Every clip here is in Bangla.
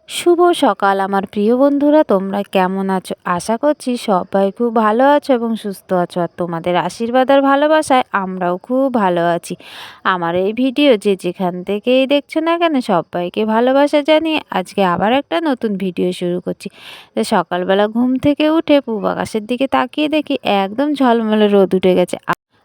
শুভ সকাল আমার প্রিয় বন্ধুরা, তোমরা কেমন আছো? আশা করছি সবাই খুব ভালো আছো এবং সুস্থ আছো। আর তোমাদের আশীর্বাদ আর ভালোবাসায় আমরাও খুব ভালো আছি। আমার এই ভিডিও যে যেখান থেকেই দেখছো না কেন, সবাইকে ভালোবাসা জানিয়ে আজকে আবার একটা নতুন ভিডিও শুরু করছি। তো সকালবেলা ঘুম থেকে উঠে পূব আকাশের দিকে তাকিয়ে দেখি একদম ঝলমলে রোদ উঠে গেছে।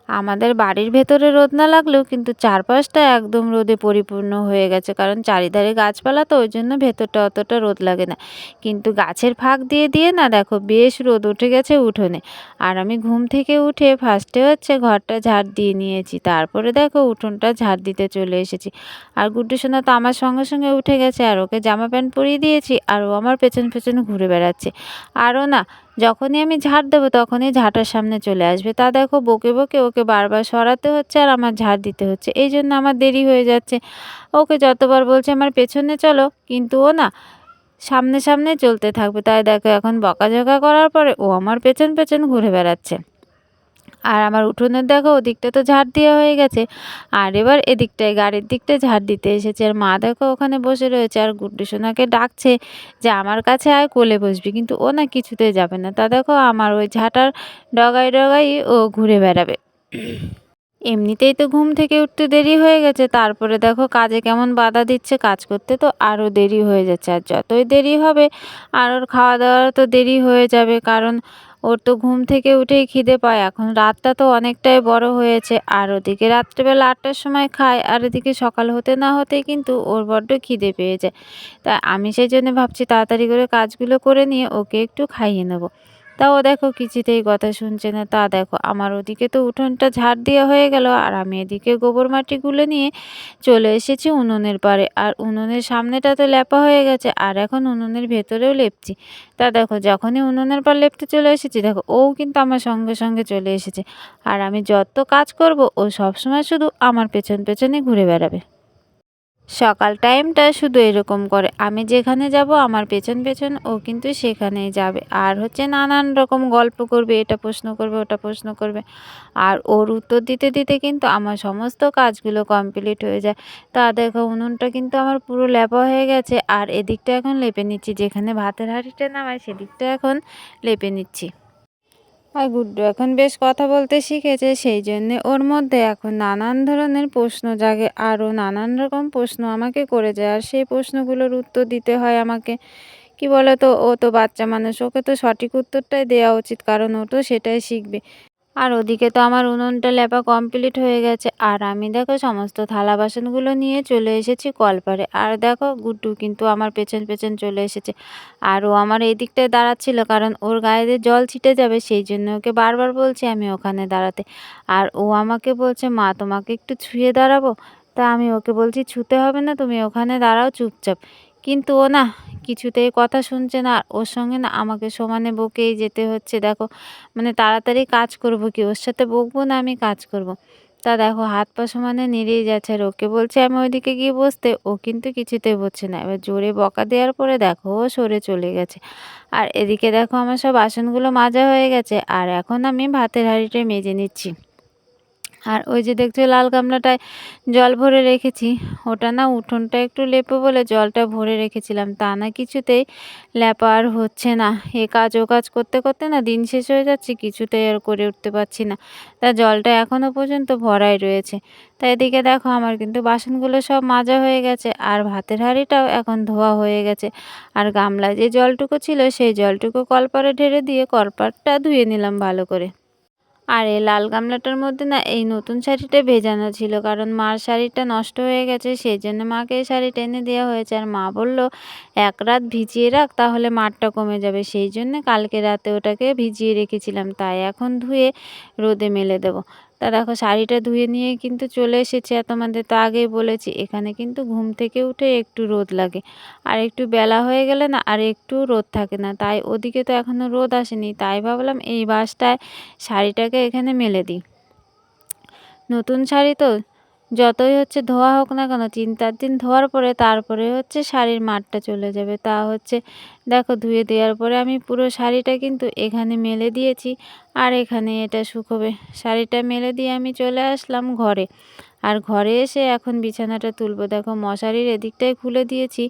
আমাদের বাড়ির ভেতরে রোদ না লাগলেও কিন্তু চারপাশটা একদম রোদে পরিপূর্ণ হয়ে গেছে, কারণ চারিধারে গাছপালা, তো ওই জন্য ভেতরটা অতটা রোদ লাগে না। কিন্তু গাছের ফাঁক দিয়ে দিয়ে না দেখো বেশ রোদ উঠে গেছে উঠোনে। আর আমি ঘুম থেকে উঠে ফার্স্টে হচ্ছে ঘরটা ঝাড় দিয়ে নিয়েছি, তারপরে দেখো উঠোনটা ঝাড় দিতে চলে এসেছি। আর গুড্ডু সোনা তো আমার সঙ্গে সঙ্গে উঠে গেছে, আর ওকে জামা প্যান্ট পরিয়ে দিয়েছি, আর ও আমার পেছন পেছন ঘুরে বেড়াচ্ছে। আরও না, যখনই আমি ঝাড় দেবো তখনই ঝাঁটার সামনে চলে আসবে। তা দেখো বকে বকে ওকে বারবার সরাতে হচ্ছে আর আমার ঝাড় দিতে হচ্ছে, এই জন্য আমার দেরি হয়ে যাচ্ছে। ওকে যতবার বলছে আমার পেছনে চলো, কিন্তু ও না সামনে সামনে চলতে থাকবে। তাই দেখো এখন বকাঝকা করার পরে ও আমার পেছন পেছন ঘুরে বেড়াচ্ছে। আর আমার উঠোনের দেখো ওদিকটা তো ঝাড় দেওয়া হয়ে গেছে, আর এবার এদিকটায় গাড়ির দিকটায় ঝাড় দিতে এসেছে। আর মা দেখো ওখানে বসে রয়েছে আর গুড্ডু সোনাকে ডাকছে যে আমার কাছে আয়, কোলে বসবি, কিন্তু ও না কিছুতেই যাবে না। তা দেখো আমার ওই ঝাঁটার ডগায় ডগায় ও ঘুরে বেড়াবে। এমনিতেই তো ঘুম থেকে উঠতে দেরি হয়ে গেছে, তারপরে দেখো কাজে কেমন বাধা দিচ্ছে, কাজ করতে তো আরও দেরি হয়ে যাচ্ছে। আর যতই দেরি হবে আর ওর খাওয়া দাওয়ার তো দেরি হয়ে যাবে, কারণ ওর তো ঘুম থেকে উঠেই খিদে পায়। এখন রাতটা তো অনেকটাই বড় হয়েছে, আর ওদিকে রাত্রেবেলা 8টার সময় খায়, আর এদিকে সকাল হতে না হতেই কিন্তু ওর বড্ড খিদে পেয়ে যায়। তা আমি সেই জন্য ভাবছি তাড়াতাড়ি করে কাজগুলো করে নিয়ে ওকে একটু খাইয়ে নেবো। তাও দেখো কিছুতেই কথা শুনছে না। তা দেখো আমার ওদিকে তো উঠোনটা ঝাড় দেওয়া হয়ে গেল, আর আমি এদিকে গোবর মাটিগুলো নিয়ে চলে এসেছি উনুনের পাড়ে। আর উনুনের সামনেটা তো লেপা হয়ে গেছে, আর এখন উনুনের ভেতরেও লেপছি। তা দেখো যখনই উনুনের পাড় লেপতে চলে এসেছি, দেখো ও কিন্তু আমার সঙ্গে সঙ্গে চলে এসেছে। আর আমি যত কাজ করব ও সবসময় শুধু আমার পেছন পেছনে ঘুরে বেড়াবে। সকাল টাইমটা শুধু এরকম করে, আমি যেখানে যাব আমার পেছন পেছন ও কিন্তু সেখানেই যাবে। আর হচ্ছে নানান রকম গল্প করবে, এটা প্রশ্ন করবে ওটা প্রশ্ন করবে। আর ওর উত্তর দিতে দিতে কিন্তু আমার সমস্ত কাজগুলো কমপ্লিট হয়ে যায়। তা দেখো উনুনটা কিন্তু আমার পুরো লেপা হয়ে গেছে, আর এদিকটা এখন লেপে নিচ্ছি, যেখানে ভাতের হাঁড়িটা নামাই সেদিকটা এখন লেপে নিচ্ছি। আর গুড্ডু এখন বেশ কথা বলতে শিখেছে, সেই জন্যে ওর মধ্যে এখন নানান ধরনের প্রশ্ন জাগে, আরও নানান রকম প্রশ্ন আমাকে করে যায়। আর সেই প্রশ্নগুলোর উত্তর দিতে হয় আমাকে। কি বলো তো, ও তো বাচ্চা মানুষ, ওকে তো সঠিক উত্তরটাই দেওয়া উচিত, কারণ ও তো সেটাই শিখবে। আর ওদিকে তো আমার উনুনটা লেপা কমপ্লিট হয়ে গেছে, আর আমি দেখো সমস্ত থালা বাসনগুলো নিয়ে চলে এসেছি কলপারে। আর দেখো গুড্ডু কিন্তু আমার পেছন পেছন চলে এসেছে, আর ও আমার এই দিকটায় দাঁড়াচ্ছিল, কারণ ওর গায়ে দিয়ে জল ছিটে যাবে, সেই জন্য ওকে বারবার বলছি আমি ওখানে দাঁড়াতে। আর ও আমাকে বলছে মা তোমাকে একটু ছুঁয়ে দাঁড়াবো। তা আমি ওকে বলছি ছুতে হবে না, তুমি ওখানে দাঁড়াও চুপচাপ। কিন্তু ও না কিছুতেই কথা শুনছে না, আর ওর সঙ্গে না আমাকে সমানে বকেই যেতে হচ্ছে। দেখো মানে তাড়াতাড়ি কাজ করব কি, ওর সাথে বকবো না আমি কাজ করব। তা দেখো হাত পা সমানে নেড়েই যাচ্ছে, আর ওকে বলছে আমি ওইদিকে গিয়ে বসতে, ও কিন্তু কিছুতেই বসছে না। এবার জোরে বকা দেওয়ার পরে দেখো ও সরে চলে গেছে। আর এদিকে দেখো আমার সব বাসনগুলো মাজা হয়ে গেছে, আর এখন আমি ভাতের হাঁড়িটা মেজে নিচ্ছি। আর ওই যে দেখছো লাল গামলাটায় জল ভরে রেখেছি, ওটা না উঠোনটা একটু লেপে বলে জলটা ভরে রেখেছিলাম, তা না কিছুতেই লেপা আর হচ্ছে না। এ কাজ ও কাজ করতে করতে না দিন শেষ হয়ে যাচ্ছে, কিছুতেই আর করে উঠতে পারছি না। তা জলটা এখনও পর্যন্ত ভরাই রয়েছে। তা এদিকে দেখো আমার কিন্তু বাসনগুলো সব মাজা হয়ে গেছে, আর ভাতের হাঁড়িটাও এখন ধোয়া হয়ে গেছে। আর গামলায় যে জলটুকু ছিল সেই জলটুকু কলপারে ঢেলে দিয়ে কলপারটা ধুয়ে নিলাম ভালো করে। আর এই লাল গামলাটার মধ্যে না এই নতুন শাড়িটা ভেজানো ছিল, কারণ মার শাড়িটা নষ্ট হয়ে গেছে, সেই জন্য মাকে এই শাড়িটা এনে দেওয়া হয়েছে। আর মা বলল এক রাত ভিজিয়ে রাখ, তাহলে মারটা কমে যাবে, সেই জন্য কালকে রাতে ওটাকে ভিজিয়ে রেখেছিলাম, তাই এখন ধুয়ে রোদে মেলে দেবো। তা দেখো শাড়িটা ধুয়ে নিয়ে কিন্তু চলে এসেছি। আর তোমাদের তো আগেই বলেছি এখানে কিন্তু ঘুম থেকে উঠে একটু রোদ লাগে, আর একটু বেলা হয়ে গেলে না আর একটু রোদ থাকে না। তাই ওদিকে তো এখনও রোদ আসেনি, তাই ভাবলাম এই বাসটায় শাড়িটাকে এখানে মেলে দিই। নতুন শাড়ি তো, যতই হচ্ছে ধোয়া হোক না কেন ৩-৪ দিন ধোয়ার পরে তারপরে হচ্ছে শাড়ির মারটা চলে যাবে। তা হচ্ছে দেখো ধুয়ে দেওয়ার পরে আমি পুরো শাড়িটা কিন্তু এখানে মেলে দিয়েছি আর এখানে এটা শুকোবে। শাড়িটা মেলে দিয়ে আমি চলে আসলাম ঘরে। আর ঘরে এসে এখন বিছানাটা তুলবো। দেখো মশারির এদিকটায় খুলে দিয়েছি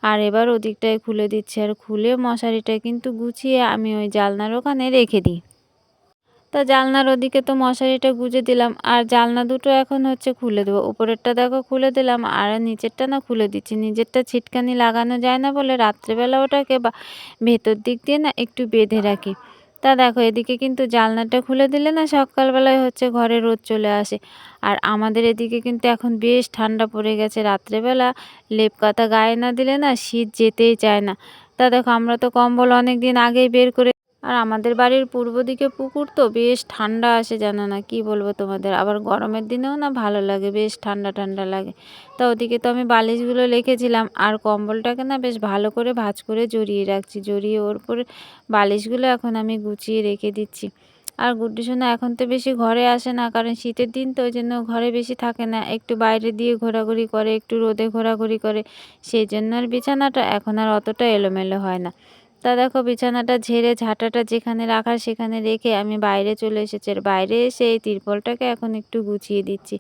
আর এবার ওদিকটায় খুলে দিচ্ছি। আর খুলে মশারিটা কিন্তু গুছিয়ে আমি ওই জানলার ওখানে রেখে দিই। তা জানলার ওদিকে তো মশারিটা গুঁজে দিলাম আর জানলা দুটো এখন হচ্ছে খুলে দেবো। উপরেরটা দেখো খুলে দিলাম আর নিচেরটা না খুলে দিচ্ছি। নিজেরটা ছিটকানি লাগানো যায় না বলে রাত্রেবেলা ওটাকে বা ভেতর দিক দিয়ে না একটু বেঁধে রাখি। তা দেখো এদিকে কিন্তু জানলাটা খুলে দিলে না সকালবেলায় হচ্ছে ঘরে রোদ চলে আসে। আর আমাদের এদিকে কিন্তু এখন বেশ ঠান্ডা পড়ে গেছে। রাত্রেবেলা লেপ কাঁথা গায়ে না দিলে না শীত যেতেই চায় না। তা দেখো আমরা তো কম্বল অনেক দিন আগেই বের করে আর আমাদের বাড়ির পূর্ব দিকে পুকুর তো বেশ ঠান্ডা আসে জানো না কি বলবো তোমাদের। আবার গরমের দিনেও না ভালো লাগে, বেশ ঠান্ডা ঠান্ডা লাগে। তা ওদিকে তো আমি বালিশগুলো রেখেছিলাম আর কম্বলটাকে না বেশ ভালো করে ভাঁজ করে জড়িয়ে রাখছি। জড়িয়ে ওর উপরে বালিশগুলো এখন আমি গুছিয়ে রেখে দিচ্ছি। আর গুড্ডি সোনা এখন তো বেশি ঘরে আসে না, কারণ শীতের দিন তো ওই জন্য ঘরে বেশি থাকে না, একটু বাইরে দিয়ে ঘোরাঘুরি করে, একটু রোদে ঘোরাঘুরি করে। সেই জন্য আর বিছানাটা এখন আর অতটা এলোমেলো হয় না। তা দেখো বিছানাটা ঝেড়ে ঝাঁটাটা যেখানে রাখার সেখানে রেখে আমি বাইরে চলে এসেছি। আর বাইরে এসে এই তিরপলটাকে এখন একটু গুছিয়ে দিচ্ছি।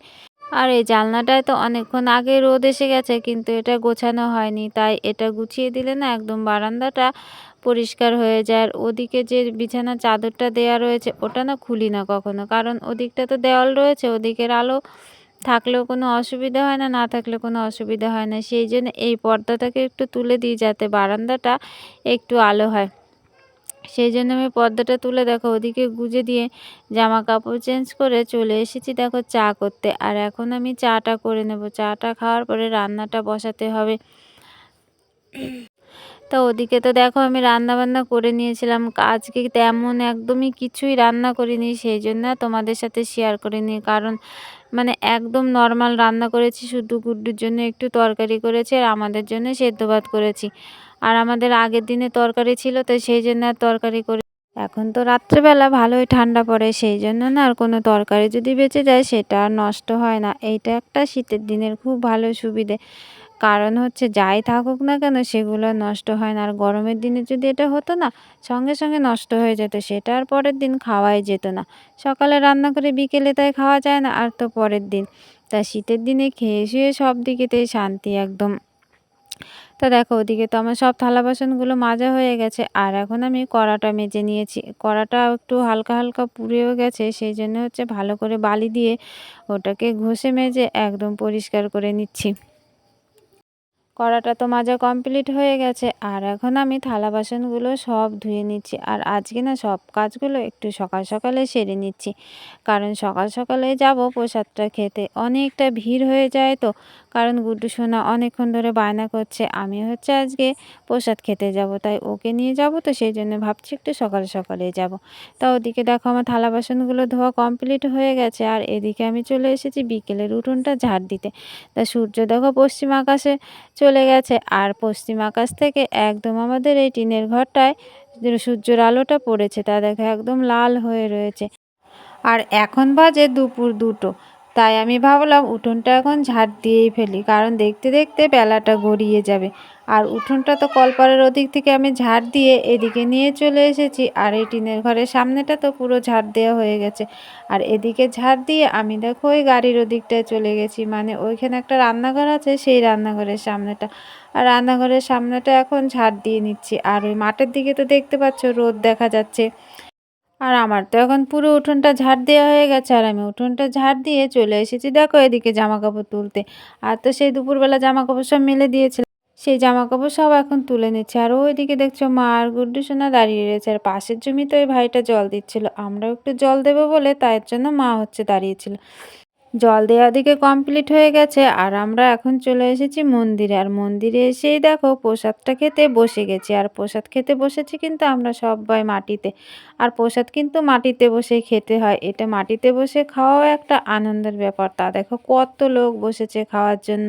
আর এই জানলাটায় তো অনেকক্ষণ আগে রোদ এসে গেছে কিন্তু এটা গোছানো হয়নি, তাই এটা গুছিয়ে দিলে না একদম বারান্দাটা পরিষ্কার হয়ে যায়। আর ওদিকে যে বিছানার চাদরটা দেয়া রয়েছে ওটা না খুলি না কখনো, কারণ ওদিকটা তো দেওয়াল রয়েছে, ওদিকের আলো থাকলেও কোনো অসুবিধা হয় না, না থাকলে কোনো অসুবিধা হয় না। সেই জন্য এই পর্দাটাকে একটু তুলে দিই যাতে বারান্দাটা একটু আলো হয়। সেই জন্য আমি পর্দাটা তুলে দেখো ওদিকে গুজে দিয়ে জামা কাপড় চেঞ্জ করে চলে এসেছি দেখো চা করতে। আর এখন আমি চাটা করে নেব। চাটা খাওয়ার পরে রান্নাটা বসাতে হবে। তা ওদিকে তো দেখো আমি রান্না-বান্না করে নিয়েছিলাম। আজকে তেমন একদমই কিছুই রান্না করিনি, সেই জন্য তোমাদের সাথে শেয়ার করিনি। কারণ মানে একদম নর্মাল রান্না করেছি, শুধু গুড্ডুর জন্য একটু তরকারি করেছি আর আমাদের জন্য সেদ্ধ ভাত করেছি। আর আমাদের আগের দিনে তরকারি ছিল তো সেই জন্য আর তরকারি করে এখন তো রাত্রেবেলা ভালোই ঠান্ডা পড়ে, সেই জন্য না আর কোনো তরকারি যদি বেঁচে যায় সেটা আর নষ্ট হয় না। এইটা একটা শীতের দিনের খুব ভালো সুবিধে। কারণ হচ্ছে যাই থাকুক না কেন সেগুলো নষ্ট হয় না। আর গরমের দিনে যদি এটা হতো না সঙ্গে সঙ্গে নষ্ট হয়ে যেত, সেটা আর পরের দিন খাওয়াই যেত না। সকালে রান্না করে বিকেলে তাই খাওয়া যায় না আর তো পরের দিন। তা শীতের দিনে খেয়ে শুয়ে সব দিকেতেই শান্তি একদম। তা দেখো ওদিকে তো আমার সব থালা বাসনগুলো মাজা হয়ে গেছে আর এখন আমি কড়াটা মেজে নিয়েছি। কড়াটা একটু হালকা হালকা পুড়েও গেছে, সেই জন্য হচ্ছে ভালো করে বালি দিয়ে ওটাকে ঘষে মেজে একদম পরিষ্কার করে নিচ্ছি। কড়াটা তো মাজা কমপ্লিট হয়ে গেছে আর এখন আমি থালা বাসনগুলো সব ধুয়ে নিচ্ছি। আর আজকে না সব কাজগুলো একটু সকাল সকালে সেরে নিচ্ছি, কারণ সকাল সকালে যাব প্রসাদটা খেতে। অনেকটা ভিড় হয়ে যায় তো, কারণ গুড্ডু সোনা অনেকক্ষণ ধরে বায়না করছে আমি হচ্ছে আজকে প্রসাদ খেতে যাব, তাই ওকে নিয়ে যাব, তো সেই জন্য ভাবছি একটু সকাল সকালে যাব। তা ওদিকে দেখো আমার থালা বাসনগুলো ধোয়া কমপ্লিট হয়ে গেছে আর এদিকে আমি চলে এসেছি বিকেলের উঠোনটা ঝাড় দিতে। তা সূর্য দেখো পশ্চিম আকাশে চলে গেছে আর পশ্চিম আকাশ থেকে একদম আমাদের এই টিনের ঘরটায় যে সূর্যের আলোটা পড়েছে তা দেখো একদম লাল হয়ে রয়েছে। আর এখন বাজে দুপুর 2টো, তাই আমি ভাবলাম উঠোনটা এখন ঝাড় দিয়েই ফেলি, কারণ দেখতে দেখতে বেলাটা গড়িয়ে যাবে। আর উঠোনটা তো কলপাড়ের ওদিক থেকে আমি ঝাড় দিয়ে এদিকে নিয়ে চলে এসেছি আর এই টিনের ঘরের সামনেটা তো পুরো ঝাড় দেওয়া হয়ে গেছে। আর এদিকে ঝাড় দিয়ে আমি দেখো ওই গাড়ির ওদিকটায় চলে গেছি, মানে ওইখানে একটা রান্নাঘর আছে সেই রান্নাঘরের সামনেটা। আর রান্নাঘরের সামনেটা এখন ঝাড় দিয়ে নিচ্ছি। আর ওই মাঠের দিকে তো দেখতে পাচ্ছ রোদ দেখা যাচ্ছে। আর আমার তো এখন পুরো উঠোনটা ঝাড় দেওয়া হয়ে গেছে আর আমি উঠোনটা ঝাড় দিয়ে চলে এসেছি দেখো এদিকে জামা কাপড় তুলতে। আর তো সেই দুপুরবেলা জামা কাপড় সব মেলে দিয়েছিলাম, সেই জামা কাপড় সব এখন তুলে নিচ্ছে। আর ওইদিকে দেখছো মা আর গুড্ডু সোনা দাঁড়িয়ে রয়েছে আর পাশের জমিতে ওই ভাইটা জল দিচ্ছিল, আমরাও একটু জল দেবো বলে তাই জন্য মা হচ্ছে দাঁড়িয়েছিল। জল দেওয়া দিকে কমপ্লিট হয়ে গেছে আর আমরা এখন চলে এসেছি মন্দিরে। আর মন্দিরে এসেই দেখো প্রসাদটা খেতে বসে গেছি। আর প্রসাদ খেতে বসেছি কিন্তু আমরা সবাই মাটিতে। আর প্রসাদ কিন্তু মাটিতে বসে খেতে হয়, এটা মাটিতে বসে খাওয়াও একটা আনন্দের ব্যাপার। তা দেখো কত লোক বসেছে খাওয়ার জন্য।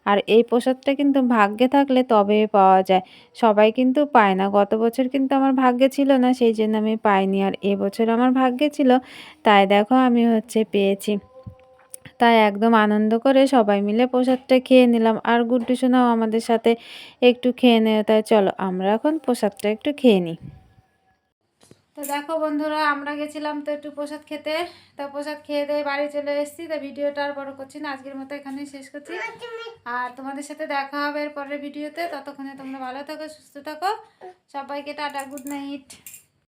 আর এই প্রসাদটা কিন্তু ভাগ্যে থাকলে তবেই পাওয়া যায়, সবাই কিন্তু পায় না। গত বছর কিন্তু আমার ভাগ্যে ছিল না, সেই জন্য আমি পাইনি। আর এবছর আমার ভাগ্যে ছিল, তাই দেখো আমি হচ্ছে পেয়েছি। তাই একদম আনন্দ করে সবাই মিলে প্রসাদটা খেয়ে নিলাম। আর গুড্ডু সোনাও আমাদের সাথে একটু খেয়ে নেয়। তাই চলো আমরা এখন প্রসাদটা একটু খেয়ে নিই। তো দেখো বন্ধুরা, আমরা গেছিলাম তো একটু প্রসাদ খেতে। তা প্রসাদ খেয়ে দিয়ে বাড়ি চলে এসেছি। তা ভিডিওটা আর বড় করছি না, আজকের মতো এখানেই শেষ করছি। আর তোমাদের সাথে দেখা হবে এর পরের ভিডিওতে। ততক্ষণে তোমরা ভালো থাকো, সুস্থ থাকো। সবাইকে টাটা, গুড নাইট।